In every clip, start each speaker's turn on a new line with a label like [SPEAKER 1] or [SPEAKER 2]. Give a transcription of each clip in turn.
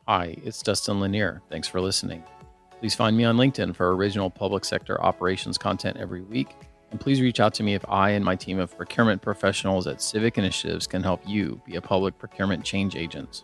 [SPEAKER 1] Hi, it's Dustin Lanier. Thanks for listening. Please find me on LinkedIn for original public sector operations content every week. And please reach out to me if I and my team of procurement professionals at Civic Initiatives can help you be a public procurement change agent.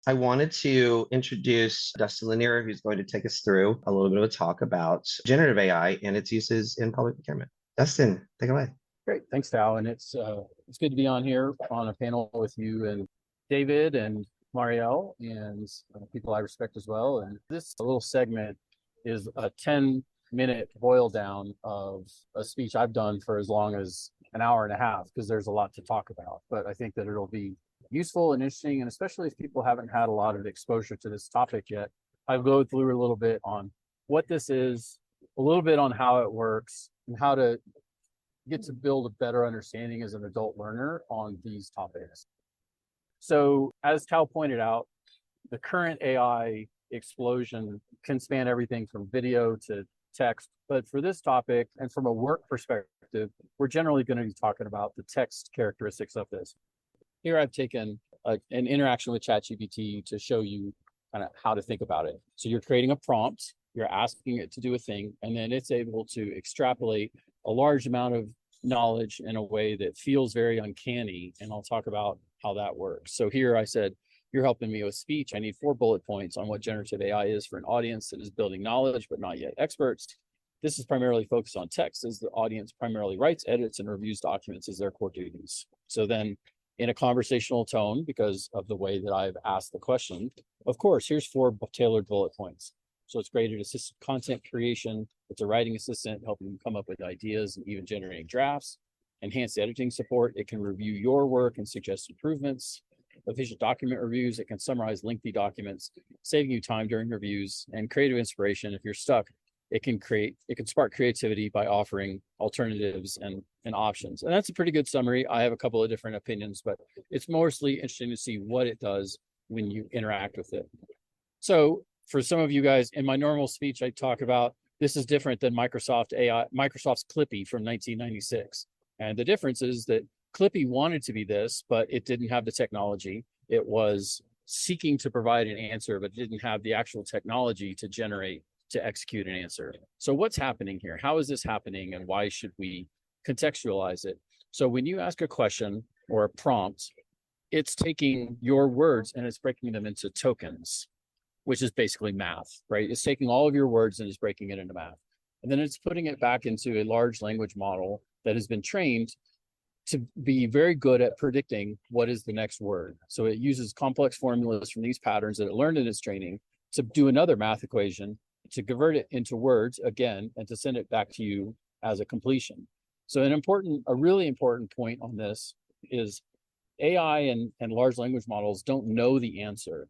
[SPEAKER 2] I wanted to introduce Dustin Lanier, who's going to take us through a little bit of a talk about generative AI and its uses in public procurement. Dustin, take it away.
[SPEAKER 3] Great, thanks, Thao. And it's good to be on here on a panel with you and David and Mariel and people I respect as well. And this little segment is a 10-minute boil down of a speech I've done for as long as an hour and a half, because there's a lot to talk about. But I think that it'll be useful and interesting, and especially if people haven't had a lot of exposure to this topic yet, I'll go through a little bit on what this is, a little bit on how it works, and how to get to build a better understanding as an adult learner on these topics. So as Thao pointed out, the current AI explosion can span everything from video to text. But for this topic, and from a work perspective, we're generally going to be talking about the text characteristics of this. Here I've taken an interaction with ChatGPT to show you kind of how to think about it. So you're creating a prompt, you're asking it to do a thing, and then it's able to extrapolate a large amount of knowledge in a way that feels very uncanny. And I'll talk about how that works. So here I said, you're helping me with speech. I need 4 bullet points on what generative AI is for an audience that is building knowledge, but not yet experts. This is primarily focused on text, as the audience primarily writes, edits, and reviews documents as their core duties. So then in a conversational tone, because of the way that I've asked the question, of course, here's 4 tailored bullet points. So it's graded assisted content creation. It's a writing assistant helping you come up with ideas and even generating drafts. Enhanced editing support. It can review your work and suggest improvements. Efficient document reviews. It can summarize lengthy documents, saving you time during reviews. And creative inspiration. If you're stuck, it can spark creativity by offering alternatives and options. And that's a pretty good summary. I have a couple of different opinions, but it's mostly interesting to see what it does when you interact with it. So for some of you guys, in my normal speech, I talk about this is different than Microsoft's Clippy from 1996. And the difference is that Clippy wanted to be this, but it didn't have the technology. It was seeking to provide an answer, but didn't have the actual technology to execute an answer. So what's happening here? How is this happening, and why should we contextualize it? So when you ask a question or a prompt, it's taking your words and it's breaking them into tokens, which is basically math, right? It's taking all of your words and it's breaking it into math. And then it's putting it back into a large language model that has been trained to be very good at predicting what is the next word. So it uses complex formulas from these patterns that it learned in its training to do another math equation, to convert it into words again, and to send it back to you as a completion. So a really important point on this is AI and large language models don't know the answer.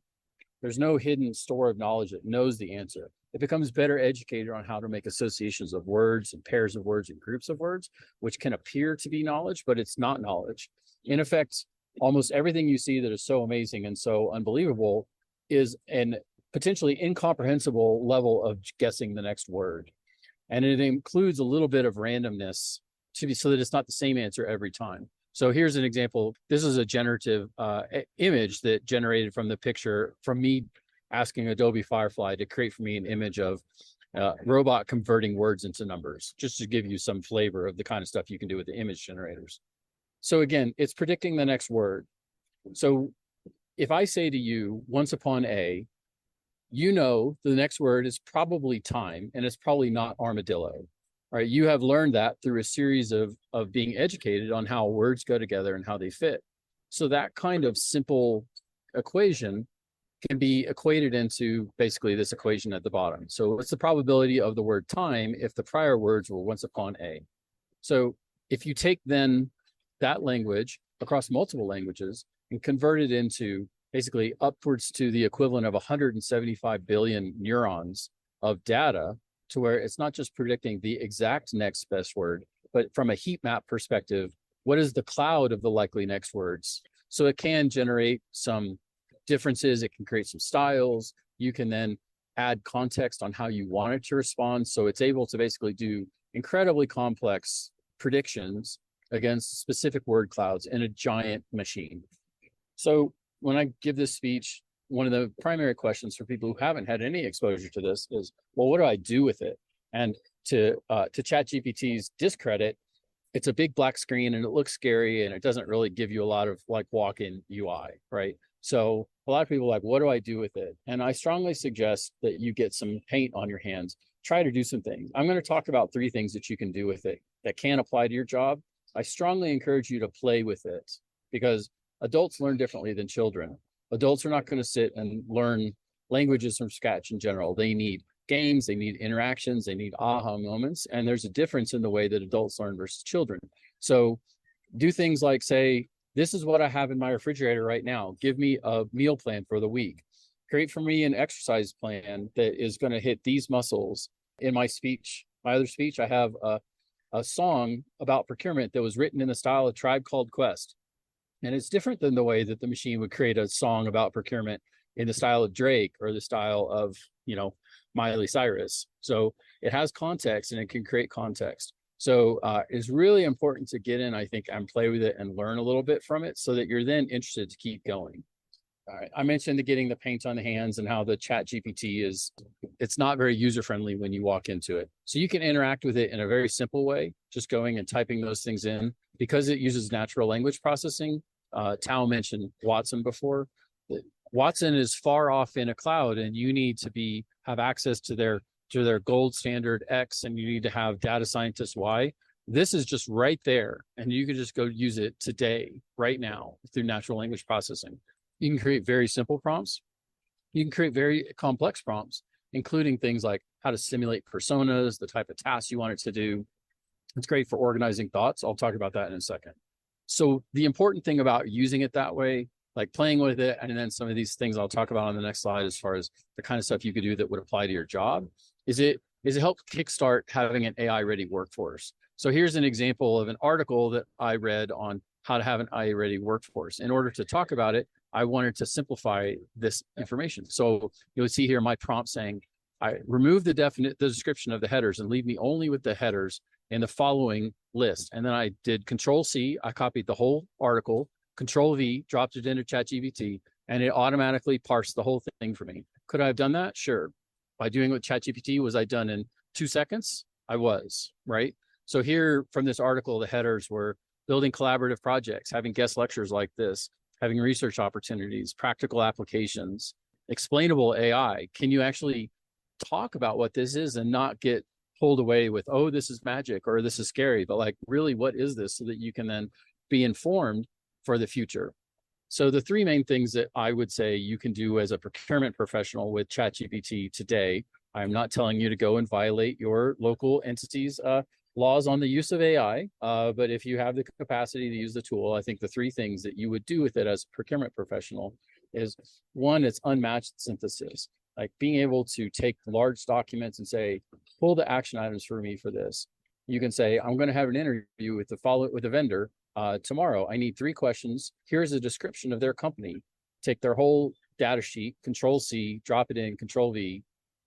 [SPEAKER 3] There's no hidden store of knowledge that knows the answer. It becomes better educated on how to make associations of words and pairs of words and groups of words, which can appear to be knowledge, but it's not knowledge. In effect, almost everything you see that is so amazing and so unbelievable is an potentially incomprehensible level of guessing the next word. And it includes a little bit of randomness so that it's not the same answer every time. So here's an example. This is a generative image that generated from the picture from me asking Adobe Firefly to create for me an image of robot converting words into numbers, just to give you some flavor of the kind of stuff you can do with the image generators. So again, it's predicting the next word. So if I say to you, once upon a, you know the next word is probably time, and it's probably not armadillo. All right, you have learned that through a series of being educated on how words go together and how they fit. So that kind of simple equation can be equated into basically this equation at the bottom. So what's the probability of the word time if the prior words were once upon a? So if you take then that language across multiple languages and convert it into basically upwards to the equivalent of 175 billion neurons of data, to where it's not just predicting the exact next best word, but from a heat map perspective, what is the cloud of the likely next words? So it can generate some differences. It can create some styles. You can then add context on how you want it to respond. So it's able to basically do incredibly complex predictions against specific word clouds in a giant machine. So when I give this speech, one of the primary questions for people who haven't had any exposure to this is, well, what do I do with it? And to ChatGPT's discredit, it's a big black screen and it looks scary and it doesn't really give you a lot of like walk-in UI, right? So a lot of people are like, what do I do with it? And I strongly suggest that you get some paint on your hands, try to do some things. I'm going to talk about 3 things that you can do with it that can apply to your job. I strongly encourage you to play with it because adults learn differently than children. Adults are not going to sit and learn languages from scratch in general. They need games, they need interactions, they need aha moments. And there's a difference in the way that adults learn versus children. So do things like say, this is what I have in my refrigerator right now. Give me a meal plan for the week. Create for me an exercise plan that is going to hit these muscles. In my speech, my other speech, I have a song about procurement that was written in the style of Tribe Called Quest. And it's different than the way that the machine would create a song about procurement in the style of Drake or the style of, Miley Cyrus. So it has context and it can create context. So it's really important to get in, I think, and play with it and learn a little bit from it so that you're then interested to keep going. All right. I mentioned getting the paint on the hands and how the Chat GPT it's not very user-friendly when you walk into it. So you can interact with it in a very simple way, just going and typing those things in. Because it uses natural language processing, Thao mentioned Watson before. Watson is far off in a cloud and you need to have access to their gold standard X and you need to have data scientist Y. This is just right there and you can just go use it today, right now, through natural language processing. You can create very simple prompts. You can create very complex prompts, including things like how to simulate personas, the type of tasks you want it to do. It's great for organizing thoughts. I'll talk about that in a second. So the important thing about using it that way, like playing with it, and then some of these things I'll talk about on the next slide as far as the kind of stuff you could do that would apply to your job, is it helps kickstart having an AI-ready workforce. So here's an example of an article that I read on how to have an AI-ready workforce. In order to talk about it, I wanted to simplify this information. So you'll see here my prompt saying, I remove the description of the headers and leave me only with the headers in the following list. And then I did Control-C, I copied the whole article, Control-V, dropped it into ChatGPT, and it automatically parsed the whole thing for me. Could I have done that? Sure. By doing it with ChatGPT, was I done in 2 seconds? I was, right? So here from this article, the headers were building collaborative projects, having guest lectures like this, having research opportunities, practical applications, explainable AI. Can you actually talk about what this is and not get pulled away with, oh, this is magic or this is scary, but like, really, what is this, so that you can then be informed for the future. So the 3 main things that I would say you can do as a procurement professional with ChatGPT today, I'm not telling you to go and violate your local entity's laws on the use of AI, but if you have the capacity to use the tool, I think the 3 things that you would do with it as a procurement professional is, 1, it's unmatched synthesis. Like being able to take large documents and say, pull the action items for me for this. You can say, I'm going to have an interview with the vendor tomorrow. I need 3 questions. Here's a description of their company. Take their whole data sheet, Control-C, drop it in, Control-V,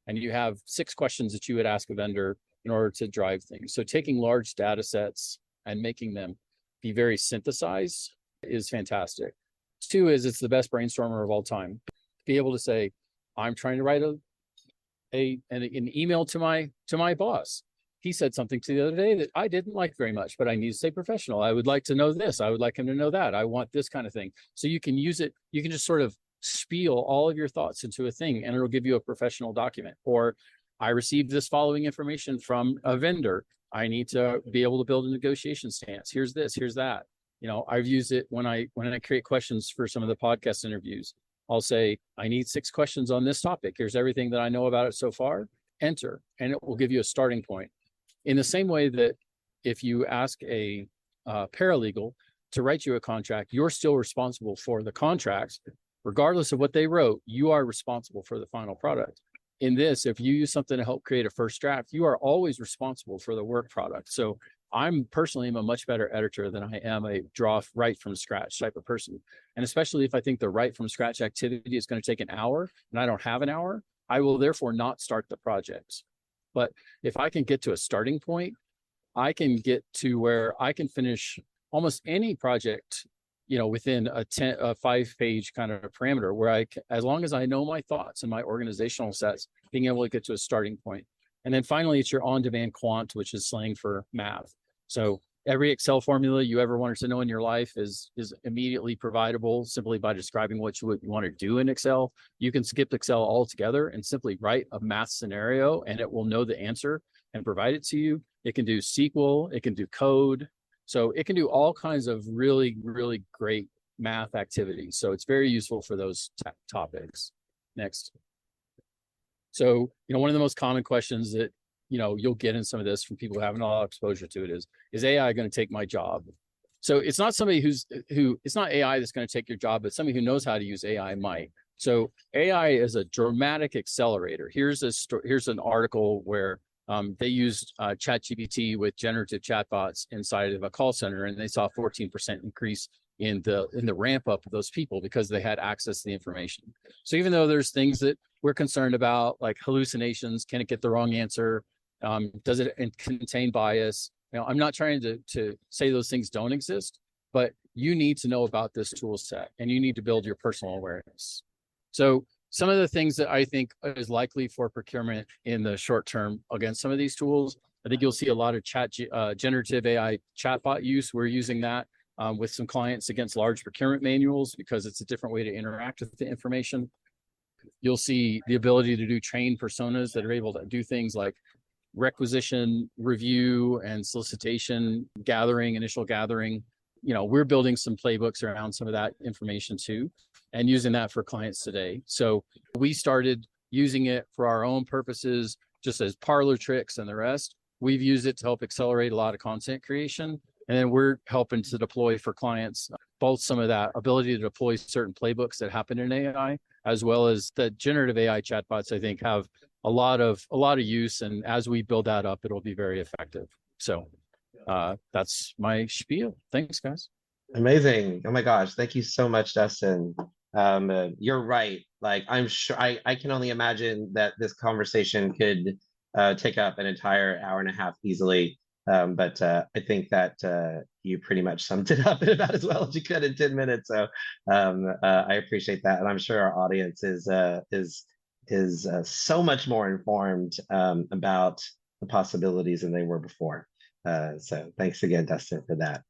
[SPEAKER 3] and you have 6 questions that you would ask a vendor in order to drive things. So taking large data sets and making them be very synthesized is fantastic. 2 is it's the best brainstormer of all time. Be able to say, I'm trying to write an email to my boss. He said something to the other day that I didn't like very much, but I need to stay professional. I would like to know this. I would like him to know that. I want this kind of thing. So you can use it. You can just sort of spiel all of your thoughts into a thing and it'll give you a professional document. Or I received this following information from a vendor. I need to be able to build a negotiation stance. Here's this, here's that. I've used it when I create questions for some of the podcast interviews. I'll say, I need 6 questions on this topic. Here's everything that I know about it so far. Enter, and it will give you a starting point. In the same way that if you ask a paralegal to write you a contract, you're still responsible for the contract. Regardless of what they wrote, you are responsible for the final product. In this, if you use something to help create a first draft, you are always responsible for the work product. So I'm personally a much better editor than I am a write from scratch type of person. And especially if I think the write from scratch activity is going to take an hour and I don't have an hour, I will therefore not start the project. But if I can get to a starting point, I can get to where I can finish almost any project within a 5-page kind of parameter where as long as I know my thoughts and my organizational sets, being able to get to a starting point. And then finally, it's your on-demand quant, which is slang for math. So every Excel formula you ever wanted to know in your life is immediately providable simply by describing what you want to do in Excel. You can skip Excel altogether and simply write a math scenario, and it will know the answer and provide it to you. It can do SQL, it can do code. So it can do all kinds of really, really great math activities. So it's very useful for those topics. Next. So, one of the most common questions that, you'll get in some of this from people who haven't a lot of exposure to it is AI going to take my job? So it's not somebody it's not AI that's going to take your job, but somebody who knows how to use AI might. So AI is a dramatic accelerator. Here's an article where they used ChatGPT with generative chatbots inside of a call center, and they saw a 14% increase in the ramp up of those people because they had access to the information. So even though there's things that we're concerned about, like hallucinations, can it get the wrong answer? Does it contain bias? I'm not trying to say those things don't exist, but you need to know about this tool set and you need to build your personal awareness. So some of the things that I think is likely for procurement in the short term against some of these tools, I think you'll see a lot of generative AI chatbot use. We're using that with some clients against large procurement manuals because it's a different way to interact with the information. You'll see the ability to do trained personas that are able to do things like requisition review and solicitation gathering, initial gathering. We're building some playbooks around some of that information too, and using that for clients today. So we started using it for our own purposes, just as parlor tricks and the rest. We've used it to help accelerate a lot of content creation. And then we're helping to deploy for clients, both some of that ability to deploy certain playbooks that happen in AI, as well as the generative AI chatbots, I think have a lot of use. And as we build that up, it'll be very effective. So that's my spiel. Thanks, guys.
[SPEAKER 2] Amazing. Oh my gosh. Thank you so much, Dustin. You're right. Like, I'm sure I can only imagine that this conversation could take up an entire hour and a half easily. But I think that you pretty much summed it up in about as well as you could in 10 minutes. So I appreciate that. And I'm sure our audience is so much more informed about the possibilities than they were before. So thanks again, Dustin, for that.